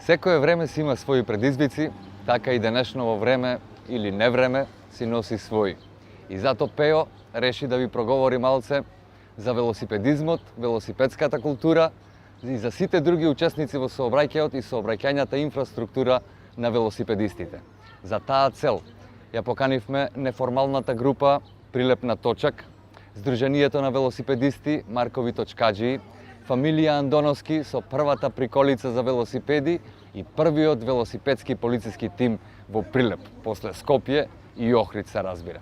Секое време си има своји предизвици, така и денешново време или невреме си носи своји. И зато Пео реши да ви проговори малце за велосипедизмот, велосипедската култура и за сите други учесници во сообраќајот и сообраќајната инфраструктура на велосипедистите. За таа цел ја поканивме неформалната група Прилеп на точак, Сдруженијето на велосипедисти Маркови точкаџии, фамилија Андоновски со првата приколица за велосипеди и првиот велосипедски полициски тим во Прилеп, после Скопје и Охрид се разбира.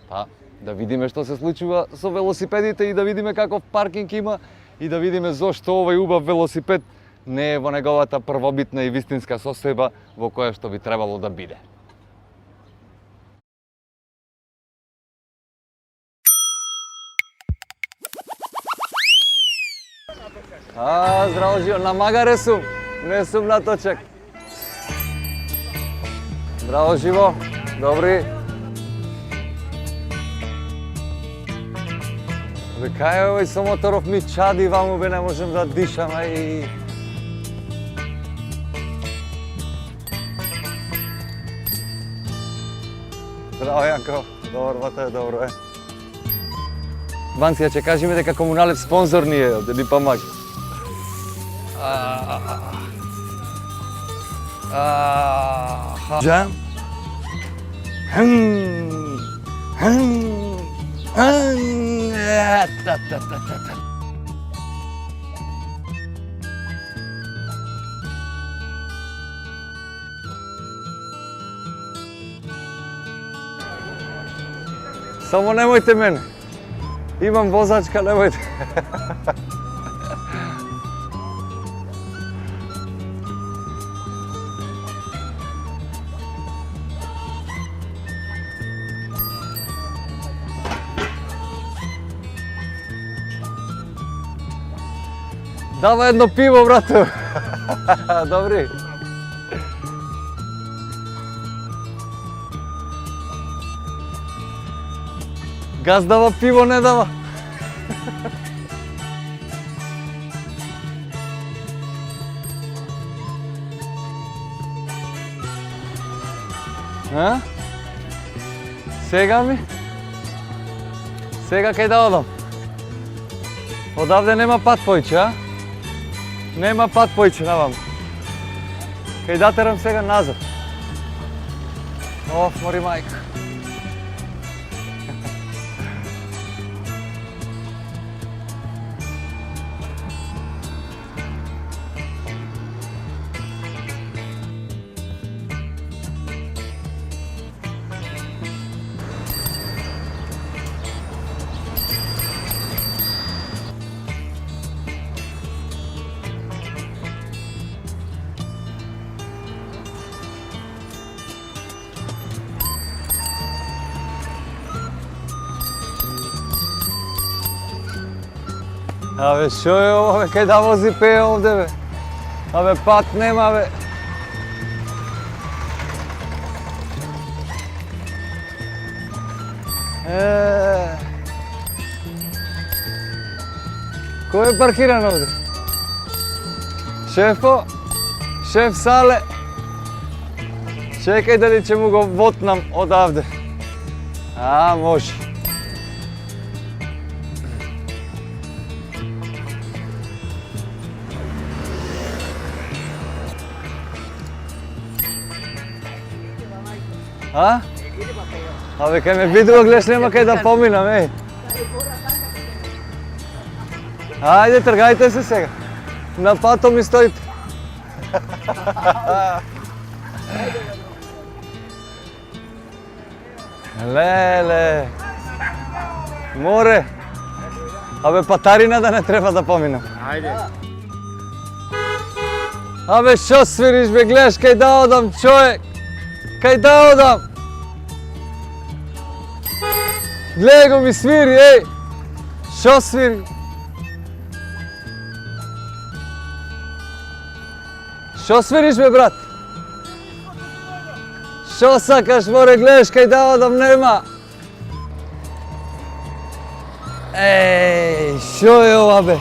Па, да видиме што се случува со велосипедите и да видиме каков паркинг има и да видиме зошто овој убав велосипед не е во неговата првобитна и вистинска состојба во која што би требало да биде. Здраво живо, на магаре сум, не сум на точак. Здраво живо, добри. Бе, кај е овој со моторов ми чади ваму, бе, не можем да дишам, ај. Здраво, Јанко, добро, е, добро, е. Банција, ќе кажеме дека комуналев спонзор ни е, да ни помага. Джам. Само немојте мене. Имам возачка, немојте. Давај едно пиво, брато. Добри. Газ дава, пиво не дава. А? Сега ми? Сега кај да одам? Одавде нема пат појче, а? Нема пат појче навам. Кај да терам сега назад. Оф, мори мајка. Абе, шо е ова, бе, кај да вози Пео овде, бе? Абе, пат нема, бе. Кој е паркиран овде? Шефо? Шеф Сале? Чекај дали ќе му го вотнам одавде. Може. А? Абе, кај ме видува, гледаш, нема кај да поминам, еј. Ајде, тргајте се сега. На пато ми стоите. Леле. Море. Абе, патарина да не треба да поминам. Ајде. Абе, шо свириш, бе, гледаш, кај да одам, човек. Кај да одам? Гледај го ми свири, еј! Шо свири? Шо свириш, бе, брат? Шо сакаш, море, гледаш, кај да одам, нема? Еј, шо е ова, бе?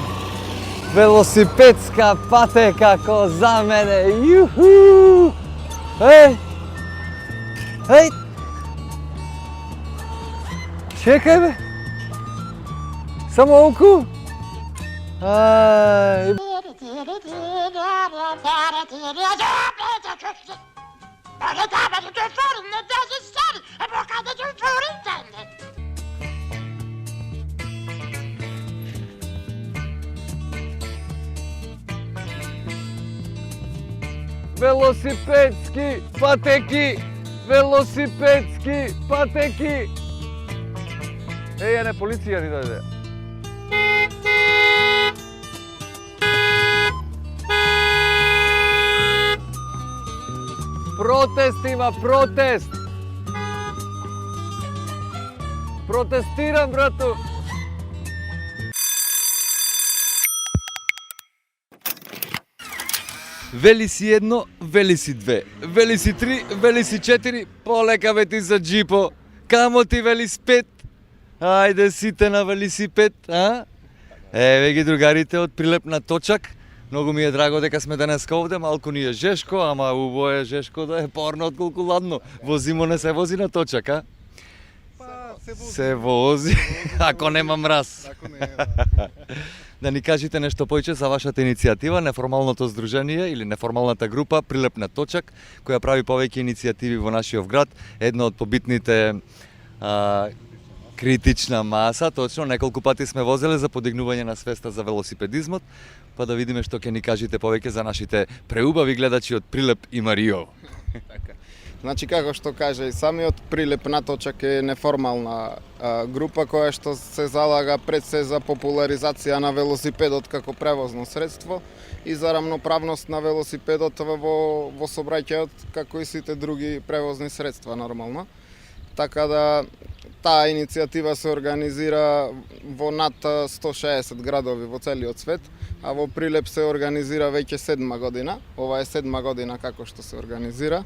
велосипедска патека ко за мене. Јуху! Еј! Еј! Чекај бе! Само оку! Ај! Велосипедски патеки! Велосипедски патеки! Еј, не полиција ни дојде. Протест има, протест! Протестирам, брату! Вели си едно, вели си две, вели си три, вели си четири, полека бе ти за джипо. Камо ти велосипед? Ајде сите на велосипед, а? Еве ги другарите од Прилеп на Точак. Многу ми е драго дека сме денеска овде, малку ни е жешко, ама убаво е жешко да е порно отколку ладно. Возимо не се вози на Точак, а? Се вози, ако нема мраз. Да ни кажете нешто повеќе за вашата иницијатива, неформалното здружение или неформалната група Прилеп на Точак, која прави повеќе иницијативи во нашиот град. Една од побитните критична маса, точно неколку пати сме возеле за подигнување на свеста за велосипедизмот, па да видиме што ќе ни кажете повеќе за нашите преубави гледачи од Прилеп и Мариово. Така. Значи, како што кажа и самиот, Прилеп на Точак е неформална група која што се залага пред се за популаризација на велосипедот како превозно средство и за рамноправност на велосипедот во сообраќајот како и сите други превозни средства нормално. Така да таа иницијатива се организира во над 160 градови во целиот свет, а во Прилеп се организира веќе 7 година. Ова е 7 година како што се организира.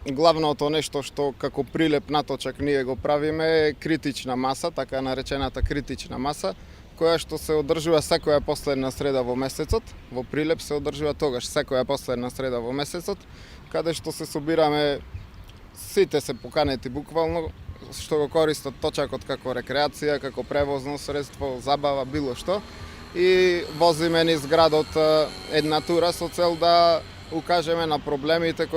Главното нешто што како Прилеп на Точак ние го правиме е критична маса, така наречената критична маса, која што се одржува секоја последна среда во месецот. Во Прилеп се одржува тогаш секоја последна среда во месецот, каде што се собираме, сите се поканети буквално, што го користат Точакот како рекреација, како превозно средство, забава, било што. И возиме низ градот една тура со цел да укажеме на проблемите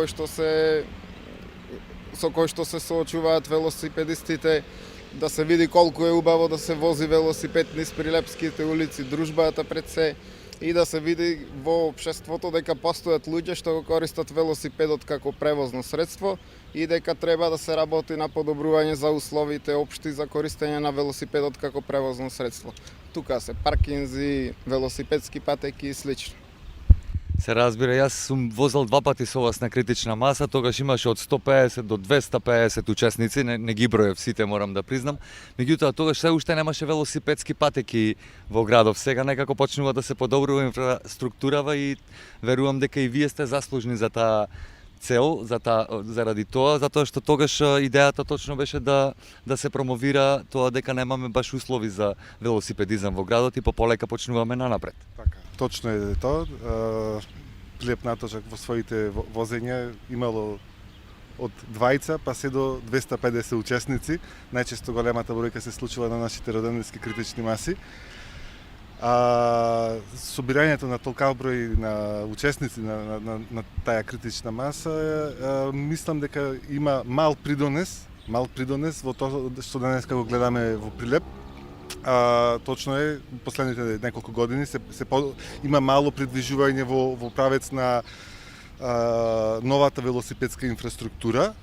со кои што се соочуваат велосипедистите, да се види колку е убаво да се вози велосипед низ прилепските улици, дружбата пред се, и да се види во општеството дека постојат луѓе што го користат велосипедот како превозно средство и дека треба да се работи на подобрување за условите општи за користење на велосипедот како превозно средство. Тука се паркинзи, велосипедски патеки и слично. Се разбира, јас сум возел 2 пати со вас на критична маса, тогаш имаше од 150 до 250 учесници, не ги броев сите, морам да признам. Меѓутоа, тогаш се уште немаше велосипедски патеки во градов. Сега некако почнува да се подобрува инфраструктурава и верувам дека и вие сте заслужни за таа цел, заради тоа, затоа што тогаш идејата точно беше да се промовира тоа дека немаме баш услови за велосипедизам во градот и пополека почнуваме нанапред. Така, точно е тоа. Прилеп на Точак во своите возења имало од 20 па се до 250 учесници. Најчесто големата бројка се случува на нашите роденски критични маси. Собирањето на толкав број на учесници на таа критична маса, мислам дека има мал придонес во тоа што денеска го гледаме во Прилеп. Точно е, последните неколку години има мало придвижување во правец на новата велосипедска инфраструктура.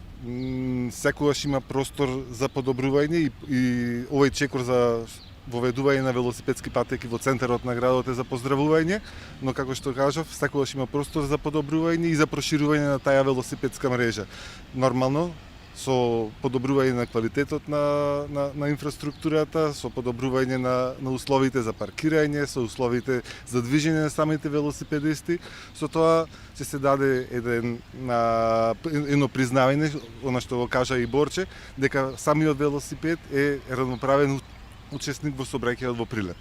Секогаш има простор за подобрување и овој чекор за воведување на велосипедски патеки во центарот на градот е за поздравување, но како што кажав, секогаш има простор за подобрување и за проширување на таа велосипедска мрежа. Нормално, со подобрување на квалитетот на инфраструктурата, со подобрување на условите за паркирање, со условите за движење на самите велосипедисти, со тоа ќе се даде едно признавање, она што го кажа и Борче, дека самиот велосипед е равноправен учесник во сообраќајот во Прилеп.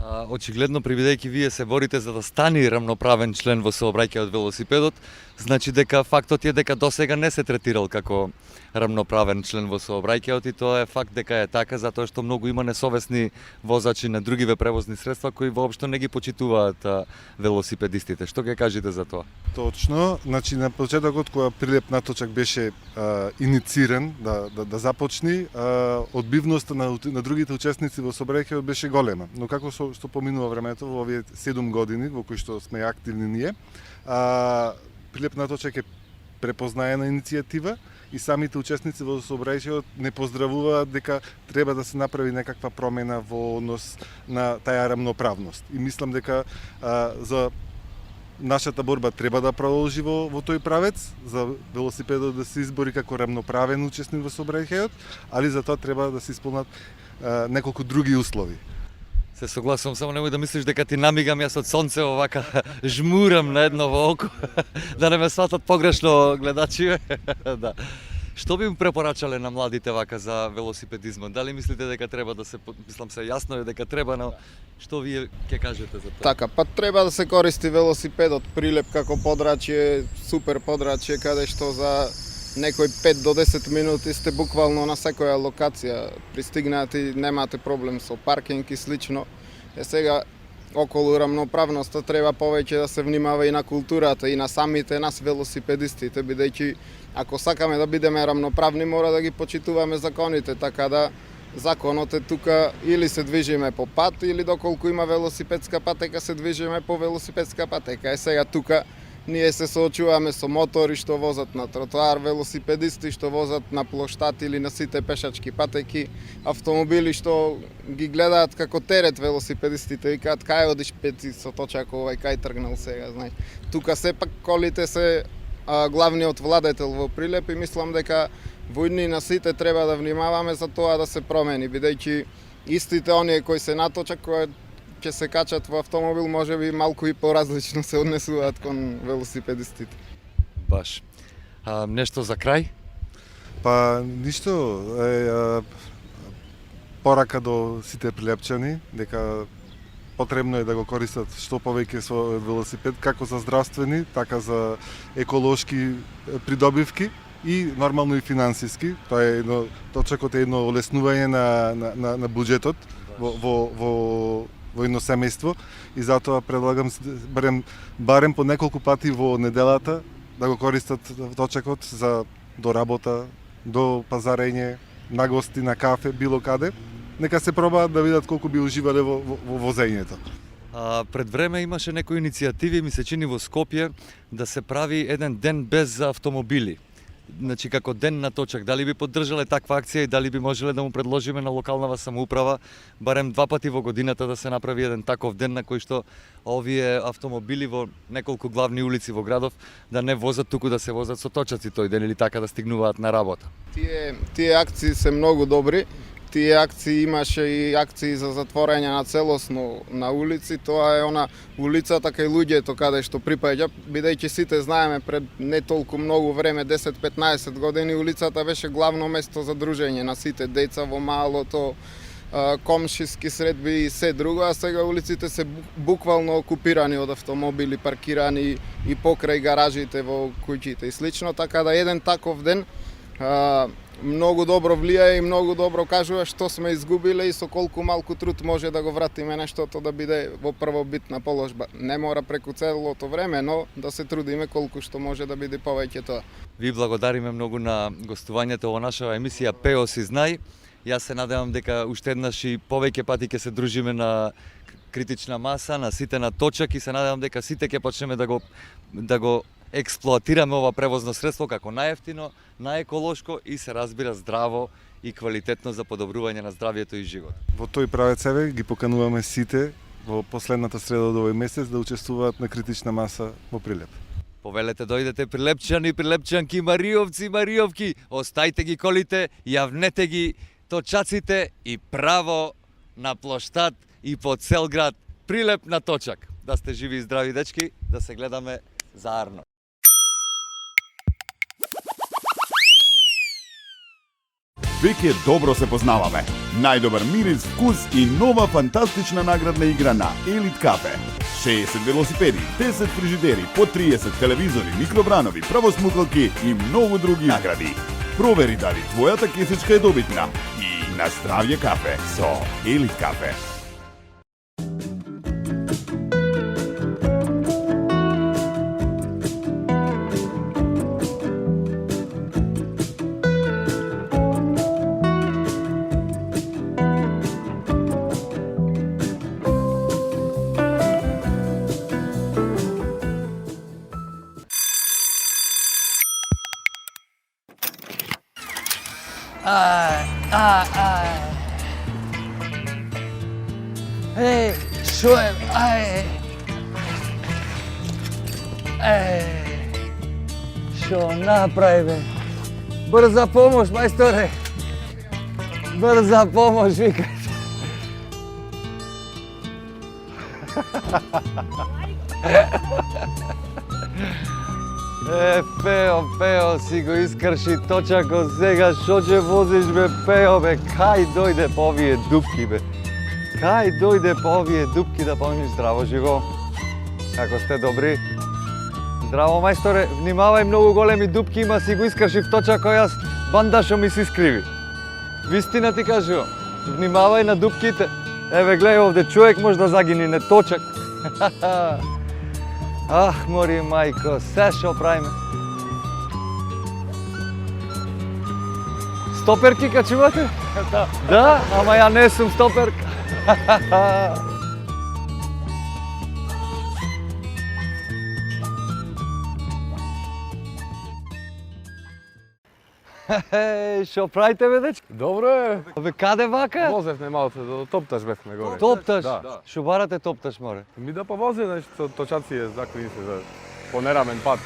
Очигледно, бидејќи вие се борите за да стане рамноправен член во сообраќајот велосипедот, значи дека фактот е дека досега не се третирал како рамноправен член во сообраќајот и тоа е факт дека е така затоа што многу има несовесни возачи на другиве превозни средства кои воопшто не ги почитуваат велосипедистите. Што ќе кажете за тоа? Точно, значи на почетокот кога Прилеп наточак беше инициран да започне, одбивноста на другите учесници во сообраќајот беше голема. Но како што поминува времето во овие 7 години во кои што сме активни ние, Прилеп наточак е препознаена иницијатива и самите учесници во сообраќајот не поздравуваат дека треба да се направи некаква промена во однос на таа рамноправност. И мислам дека за нашата борба треба да продолжи во тој правец, за велосипедот да се избори како рамноправен учесник во сообраќајот, али за тоа треба да се исполнат неколку други услови. Се согласувам, само немој да мислиш дека ти намигам јас од сонце овака жмурам на едно во око, да не ме сватат погрешно гледачи. Да. Што би им препорачале на младите вака за велосипедизмот? Дали мислите дека треба да се, мислам се јасно е дека треба, но што вие ќе кажете за тоа? Така, па треба да се користи велосипедот Прилеп како подрачје, супер подрачје, каде што за некои 5 до 10 минути сте буквално на секоја локација. Пристигнати, немате проблем со паркинг и слично. Сега, околу рамноправноста треба повеќе да се внимава и на културата и на самите нас велосипедистите, бидејќи ако сакаме да бидеме рамноправни, мора да ги почитуваме законите, така да законот е тука или се движиме по пат, или доколку има велосипедска патека се движиме по велосипедска патека. Сега тука ние се соочуваме со мотори што возат на тротоар, велосипедисти што возат на плоштад или на сите пешачки патеки, автомобили што ги гледаат како терет велосипедистите и кажат кај одиш пети со точак овај кај тргнал сега, знаеш. Тука сепак колите се главниот владетел во Прилеп и мислам дека во иднина сите треба да внимаваме за тоа да се промени, бидејќи истите оние кои се наточак, кои ќе се качат во автомобил, може би малку и поразлично се однесуваат кон велосипедистите. Баш. Нешто за крај? Па ништо, порака до сите прилепчани дека потребно е да го користат што повеќе својот велосипед, како за здравствени, така за еколошки придобивки и нормално и финансиски. Тоа е точакот е едно олеснување на буџетот во едно семејство и затоа предлагам барем по неколку пати во неделата да го користат точакот за до работа, до пазарење, на гости, на кафе, било каде. Нека се пробаат да видат колку би уживале во возењето. Пред време имаше некои иницијативи, ми се чини во Скопје, да се прави еден ден без автомобили. Значи како ден на точак, дали би поддржале таква акција и дали би можеле да му предложиме на локалнава самоуправа барем 2 пати во годината да се направи еден таков ден на кој што овие автомобили во неколку главни улици во градов да не возат, туку да се возат со точаци тој ден или така да стигнуваат на работа. Тие акции се многу добри. Тие акции имаше и акции за затворање на целосно на улици, тоа е она улицата кај луѓето каде што припаѓа, бидејќи сите знаеме пред не толку многу време, 10-15 години, улицата беше главно место за дружење на сите деца во малото, комшиски средби и се друго, а сега улиците се буквално окупирани од автомобили, паркирани и покрај гаражите во куќите и слично, така да еден таков ден многу добро влијае и многу добро кажува што сме изгубиле и со колку малку труд може да го вратиме нештото да биде во првобитна положба. Не мора преку целото време, но да се трудиме колку што може да биде повеќе тоа. Ви благодариме многу на гостувањето во нашава емисија Пео си знај. Јас се надевам дека уште еднаш и повеќе пати ќе се дружиме на критична маса, на сите на точак и се надевам дека сите ќе почнеме да го експлоатираме ова превозно средство како најевтино, најеколошко и се разбира здраво и квалитетно за подобрување на здравието и живот. Во тој правец ги покануваме сите во последната среда од овој месец да учествуваат на критична маса во Прилеп. Повелете дојдете прилепчани, прилепчанки, мариовци, мариовки, остајте ги колите, јавнете ги точаците и право на плоштад и по цел град Прилеп на точак. Да сте живи и здрави дечки, да се гледаме заарно. Веќе добро се познаваме. Најдобар мирис, вкус и нова фантастична наградна игра на Елит Кафе. 60 велосипеди, 10 фрижидери, по 30 телевизори, микробранови, правосмукалки и многу други награди. Провери дали твојата кесичка е добитна и на здравје кафе со Елит Кафе. Ej, čujem, aj. Što napravi, be? Brza pomoć, majstore. Brza pomoć, vikajte. Peo, si go iskrši točako сега, što će voziš, be, Peo, be, kaj dojde po ovije dupki, be? Kaj dojde po ovije dupki da pomniš здраво живо? Како сте добри? Здраво, мајсторе, внимавај, многу големи дупки има, си го искршив точако јас, бандашо ми се искриви. Вистина ти кажувам, внимавај на дупките. Еве, гледај овде, човек може да загини, не точак. Ах, мори мајко, се шо правиме? Стоперки качувате? Да. Да? Ама ја не сум стоперка. Шо правите, бе, дечки? Добро е. Бе, каде вака? Возевме малце, да топташ бевме горе. Топташ? Да. Шо барате топташ, море? Ми да повози нешто точаци е заклини се за по нерамен пат.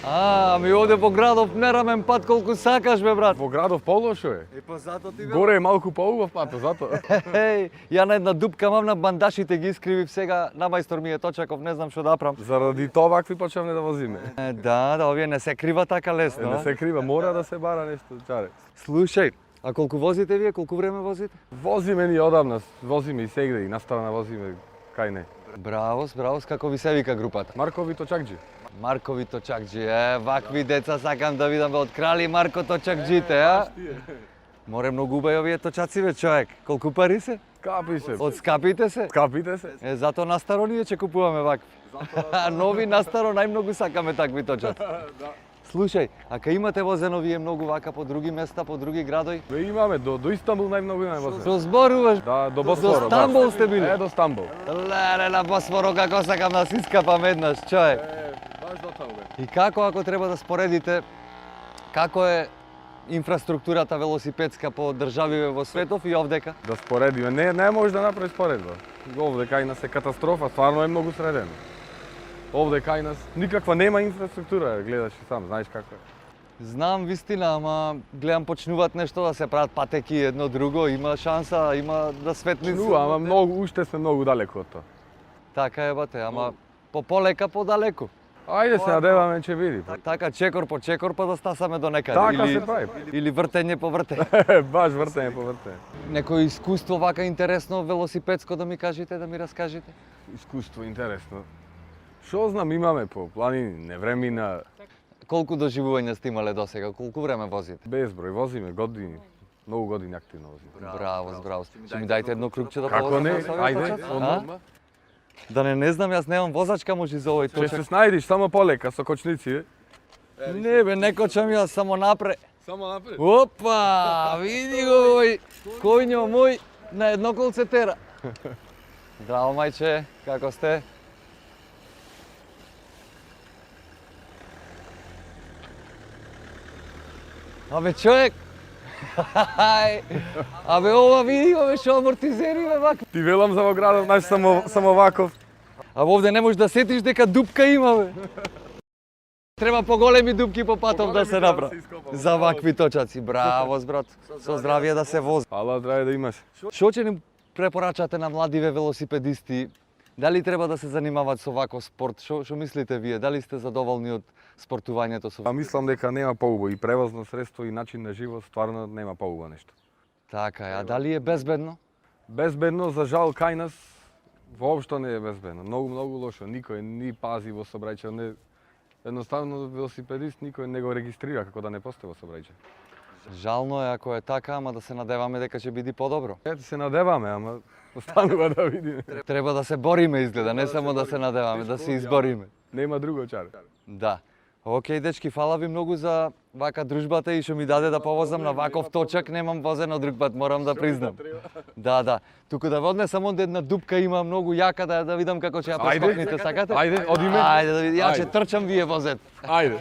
Ами овде по градов нерамен пат колку сакаш, бе, брат. Во градов полошо е. Па зато ти Горе е малку поубав пат, зато. Ја на една дупка мам на бандашите ги искривив сега, на мајстор ми е точаков, не знам што да правам. Заради тоа вакви почнавме да возиме. Да, овие не се крива така лесно. Не се крива, мора да се бара нешто, чаре. Слушај, а колку возите вие, колку време возите? Возиме ни одамна, возиме и сегде и настрана возиме, кај не. Браво, како ви се вика групата? Маркови точакџи. Маркови точакџи, вакви деца сакам да видам, бе, од крали Марко точакџите, а? Море многу убави овие точаци, бе, човек. Колку пари се? Капи се. Од скапите се? Капите се. Зато на старо ние ќе купуваме вакви. Нови на старо најмногу сакаме такви точаци. Слушај, ака имате возено вие многу вака по други места, по други градови? Бе, имаме до Истанбул најмногу имаме возено. Што зборуваш? Да, до Босфоро. До Стамбул сте били? До Стамбул. Леле, на Босфоро како сакам да си скапам еднаш, човек. Баш до таму бе. И како, ако треба да споредите, како е инфраструктурата велосипедска по државиве во светов и овдека? Да споредиме, не може да направи споредба. Овде кај нас е катастрофа, стварно е многу средено. Овде кај нас никаква нема инфраструктура, гледаш и сам, знаеш како е. Знам вистина, ама гледам почнуваат нешто да се прават патеки едно друго, има шанса, има да светли. Ама многу, уште сме многу далеку од тоа. Така е, бате, ама полека, подалеку. Ајде се надеваме, ќе види. Така, чекор по чекор, па да стасаме до некаде. Така се прави. Или вртење по вртење. Баш вртење по вртење. Некој искуство вака интересно велосипедско да ми кажете, да ми раскажете? Искуство интересно. Шо знам, имаме по планини, невремина, Колку доживувања сте имале досега? Колку време возите? безброј, возиме години, многу години активно возиме. Браво. Ќе ми дајте едно крупче да Како повозам не? со овој Ајде, точак? одма. Да не знам, јас немам возачка може за овој Ќе се точак. снајдиш само полека со кочници, Не бе, не кочам јас, само напред. Само напред. Опа, види го овој коњо мој на едно колце тера. Здраво, мајче, како сте? Абе, човек! Абе, ова види го, бе, шо амортизери, бе, вака. Ти велам за во градот наш само ваков. А овде не можеш да сетиш дека дупка има, бе. Треба поголеми дупки по патов да се направи. За вакви точаци. Браво, брат. Со здравје да се вози. Ала, треба да имаш. Што ќе ни препорачате на младиве велосипедисти Дали треба да се занимаваат со ваков спорт? Што мислите вие? Дали сте задоволни од спортувањето со... Мислам дека нема поубаво и превозно средство и начин на живот, стварно нема поубаво нешто. Така е, а дали е безбедно? Безбедно, за жал, кај нас воопшто не е безбедно. Многу лошо. Никој ни пази во сообраќај. Не... Едноставно велосипедист никој не го регистрира како да не постои во сообраќај. Жално е ако е така, ама да се надеваме дека ќе биде подобро. Ете се надеваме, ама останува да видиме. Треба да се бориме изгледа, не само да се надеваме, да се избориме. Нема друго чар. Да. Океј, дечки, фала ви многу за вака дружбата и што ми даде да повозам на ваков точак. Немам возено друг пат, морам да признам. Да. Туку да водне само една дупка има многу јака да видам како ќе ја прескокнете, сакате? Ајде, одиме. Ајде да види, ја ќе трчам, вие возет. Ајде.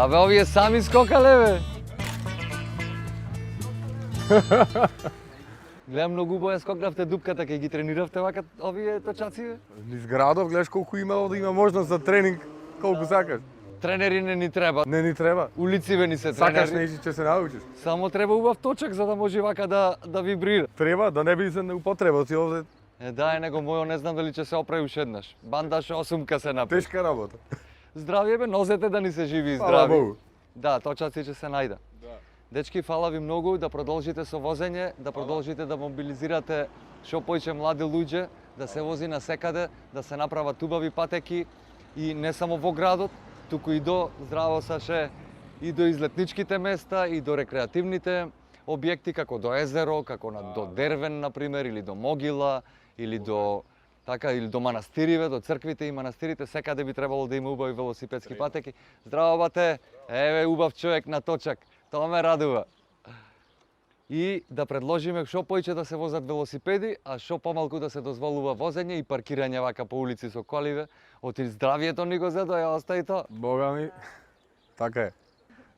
Абе, овие сами скокале, бе. Гледам многу убаво ја скокнавте дупката, кај ги трениравте вака овие точаци, бе? Низ градов гледаш колку имало да има можност за тренинг, колку сакаш. Тренери не ни треба. Не ни треба. Улици ве ни се Сакаш тренери. нешто ќе се научиш. Само треба убав точак за да може вака да вибрира. Треба да не би се неупотреба ти овде. Да, него мојо не знам дали ќе се оправи уште еднаш. Бандаш 8 се направи. Тешка работа. Здравје бе, нозете да ни се живи и Фала здрави. Богу. Да, точаци ќе се најда. Дечки, фала ви многу да продолжите со возење, да продолжите да мобилизирате што поише млади луѓе, да се вози на секаде, да се направат убави патеки и не само во градот, туку и до здраво Саше, и до излетничките места, и до рекреативните објекти како до езеро, како до Дервен на пример, или до Могила, или до до манастириве, до црквите и манастирите, секаде би требало да има убави велосипедски патеки. Здраво бате, еве убав човек на точак, тоа ме радува. И да предложиме што поише да се возат велосипеди, а што помалку да се дозволува возење и паркирање вака по улици со коливе. Оти здравието ни го зедо, ја остави тоа. Бога ми, така е.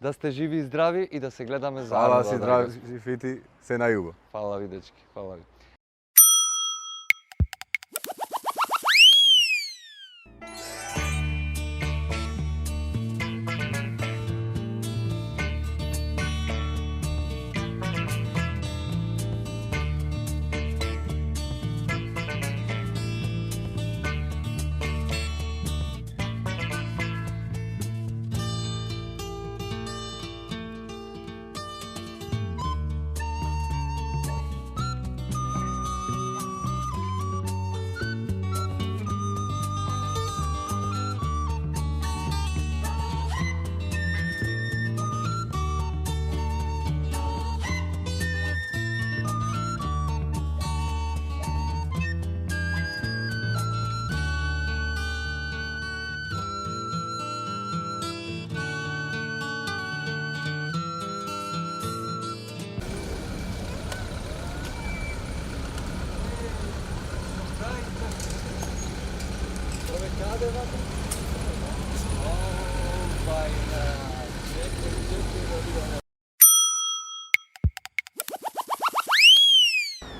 Да сте живи и здрави и да се гледаме заедно. Фала си здрави фити, се најубаво. Фала ви, дечки, фала ви.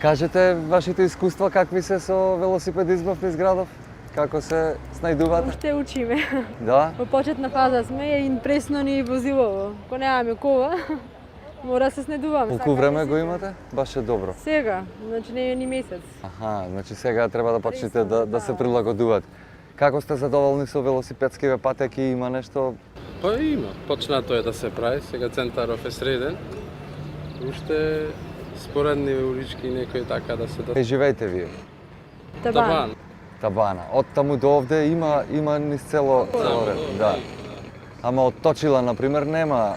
Кажете вашите искуства какви се со велосипедизмов низ градов? Како се снајдувате? Уште учиме. Да? Во почетна фаза сме и пресно ни возилово. Ако немаме кола, мора да се снедуваме. Колку време го имате? Баш е добро. Сега, значи не е ни месец. Аха, значи сега треба да почнете да се прилагодувате. Како сте задоволни со велосипедскиве патеки? Има нешто? Па има. Почнато е да се прави, сега центаров е среден. Уште споредни улички некои така да се Кај живеете вие? Табан. Табана. Од таму до овде има низ цело ред, да. Ама од Точила, например, нема.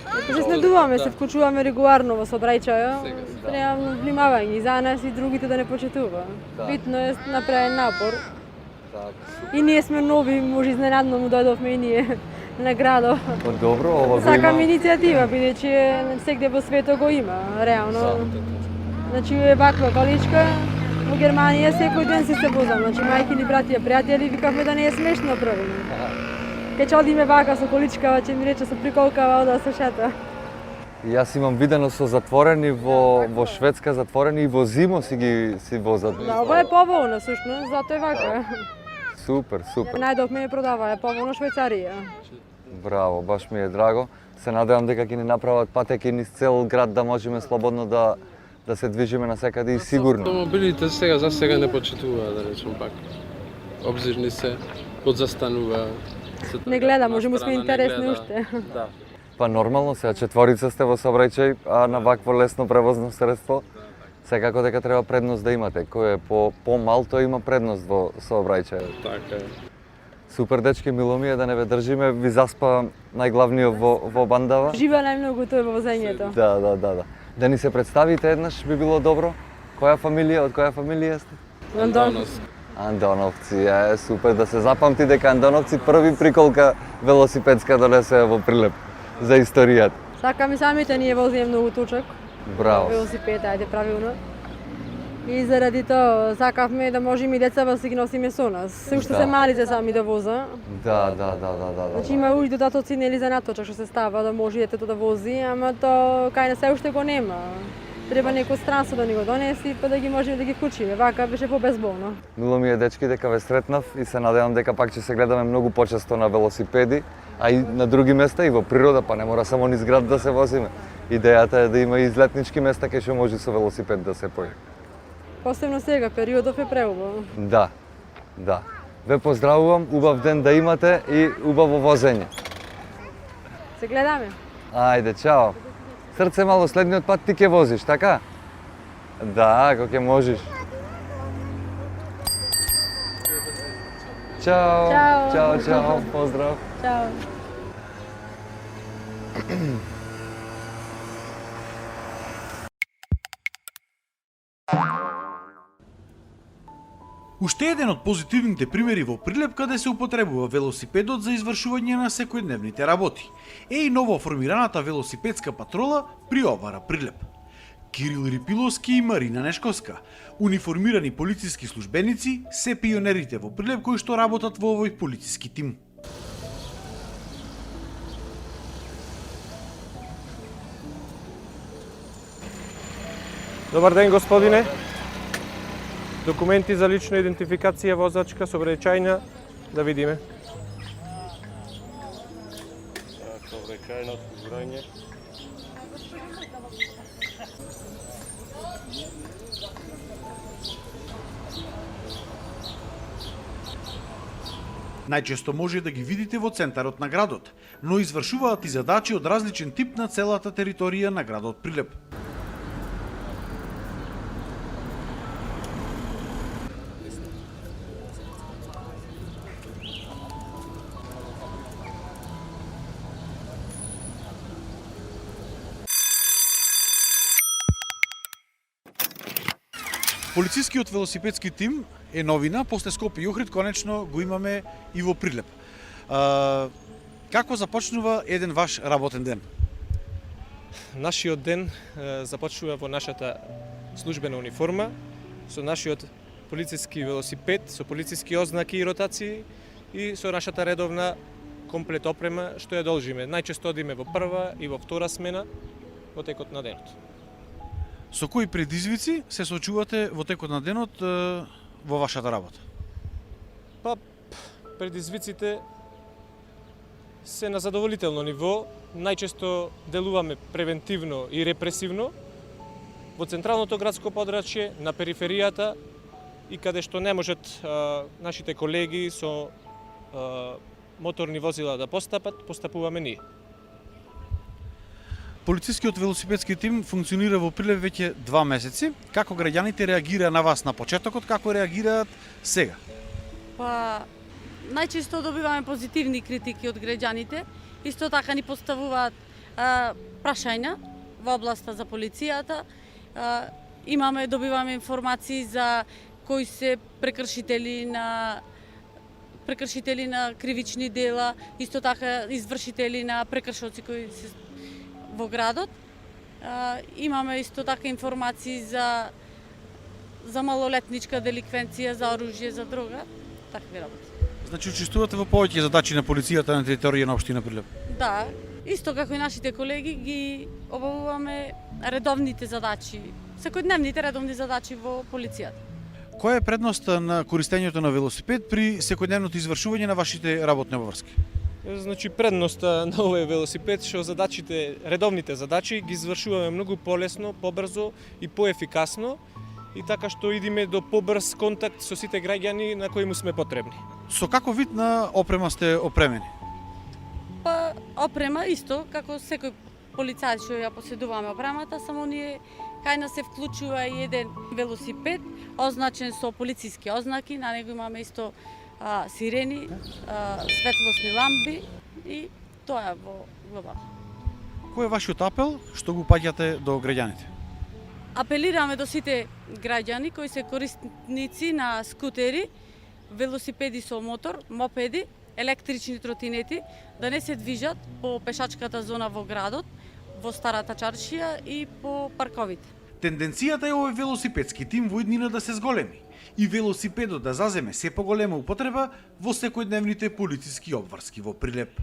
Ако се снедуваме, се вклучуваме регуларно во сообраќајот. Треба внимавање и за нас и другите да не почетува. Битно е направен напор. И ние сме нови, може изненадно му дојдовме и ние на градот. Па добро, ова го Сакам има. иницијатива, бидејќи сегде во светот го има, реално. Значи е ваква количка, во Германија секој ден се возам, значи мајкини, братија, пријатели викавме да не е смешно правилно. Ке ќе одиме вака со количкава, ќе ми рече со приколкава, ода со шета. Јас имам видено со затворени во Шведска затворени и во зимо си возат. Да, ова е поволно сушност, зато е вака. Супер, супер. Најдов ме продава, е поволно Швајцарија. Браво, баш ми е драго. Се надевам дека ќе ни направат патеки низ цел град да можеме слободно да се движиме насекаде и сигурно. Автомобилите сега за сега не почитуваат, да речем пак. Обзирни се, подзастанува. Не гледа, може му сме интересни уште. Да. Па нормално, сега четворица сте во сообраќај, а на вакво лесно превозно средство, секако дека треба предност да имате. Кој е по-мал, тој има предност во сообраќајот. Така е. Супер, дечки, мило ми е да не ве држиме, ви заспа најглавниот во бандава. Жива најмногу тој во возењето. Да. Да ни се представите еднаш би било добро. Која фамилија, од која фамилија сте? Антоновски. Андоновци, супер да се запамти дека Андоновци први приколка велосипедска донесеа во Прилеп за историјата. Сакаме самите ние возиме многу точак. Браво. Велосипед, ајде правилно. И заради тоа сакавме да можеме и децава да си ги носиме со нас. Се уште Да. се мали за сами да воза. Да. Значи има уи додатоци нели за наточак што се става да може детето да вози, ама то кај нас се уште го нема. Треба некој странство да ни го донеси па да ги можеме да ги вклучиме. Вака беше побезболно. Мило ми е, дечки, дека ве сретнав и се надевам дека пак ќе се гледаме многу почесто на велосипеди, а и на други места и во природа, па не мора само низ град да се возиме. Идејата е да има и излетнички места кај што може со велосипед да се појде. Посебно сега, периодов е преубав. Да. Ве поздравувам, убав ден да имате и убаво возење. Се гледаме. Ајде, чао. Срце мало, следниот пат ти ќе возиш, така? Да, ако ќе можеш. Чао. Чао. Чао, поздрав. Чао. Уште еден од позитивните примери во Прилеп каде се употребува велосипедот за извршување на секојдневните работи е и ново формираната велосипедска патрола при Обара Прилеп. Кирил Рипиловски и Марина Нешковска, униформирани полициски службеници, се пионерите во Прилеп кои што работат во овој полициски тим. Добар ден, господине. Документи за лична идентификација возачка, сообраќајна, да видиме. Сообраќајно осигурање. Најчесто може да ги видите во центарот на градот, но извршуваат и задачи од различен тип на целата територија на градот Прилеп. Полицискиот велосипедски тим е новина, после Скопје и Охрид конечно го имаме и во Прилеп. Како започнува еден ваш работен ден? Нашиот ден започнува во нашата службена униформа, со нашиот полициски велосипед, со полициски ознаки и ротации и со нашата редовна комплет опрема што ја должиме. Најчесто одиме во прва и во втора смена во текот на денот. Со кои предизвици се соочувате во текот на денот во вашата работа? Па, предизвиците се на задоволително ниво. Најчесто делуваме превентивно и репресивно во централното градско подрачје, на периферијата и каде што не можат нашите колеги со моторни возила да постапуваме ние. Полицискиот велосипедски тим функционира во Прилеп веќе 2 месеци. Како граѓаните реагираа на вас на почетокот, како реагираат сега? Па, најчесто добиваме позитивни критики од граѓаните. Исто така ни поставуваат прашања во областа за полицијата. Добиваме информации за кои се прекршители на кривични дела, исто така извршители на прекршоци кои се во градот. Имаме исто така информации за малолетничка деликвенција, за оружје, за дрога, такви работи. Значи учествувате во повеќе задачи на полицијата на територија на општина Прилеп? Да, исто како и нашите колеги ги обавуваме редовните задачи, секојдневните редовни задачи во полицијата. Која е предноста на користењето на велосипед при секојдневното извршување на вашите работни обврски? Значи предноста на овој велосипед што задачите, редовните задачи ги извршуваме многу полесно, побрзо и поефикасно и така што идиме до побрз контакт со сите граѓани на кои му сме потребни. Со каков вид на опрема сте опремени? Па опрема исто како секој полицај што ја поседуваме опремата, само ние кај нас се вклучува и еден велосипед означен со полициски ознаки, на него имаме исто сирени, светлосни ламби и тоа е во глобално. Кој е вашиот апел што го упаќате до граѓаните? Апелираме до сите граѓани кои се корисници на скутери, велосипеди со мотор, мопеди, електрични тротинети, да не се движат по пешачката зона во градот, во старата чаршија и по парковите. Тенденцијата е овој велосипедски тим во иднина да се зголеми и велосипедот да заземе се поголема употреба во секојдневните полициски обврски во Прилеп.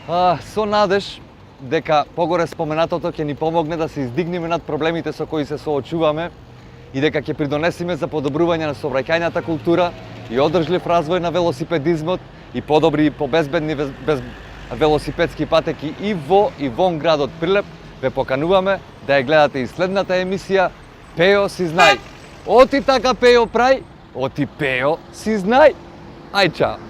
Со надеж дека погоре споменатото ќе ни помогне да се издигнеме над проблемите со кои се соочуваме и дека ќе придонесеме за подобрување на сообраќајната култура и одржлив развој на велосипедизмот и подобри и побезбедни велосипедски патеки и во и вон градот Прилеп, ве покануваме да ја гледате и следната емисија Пео си знај. Оти така Пео прај, оти Пео си знај. Ај чао!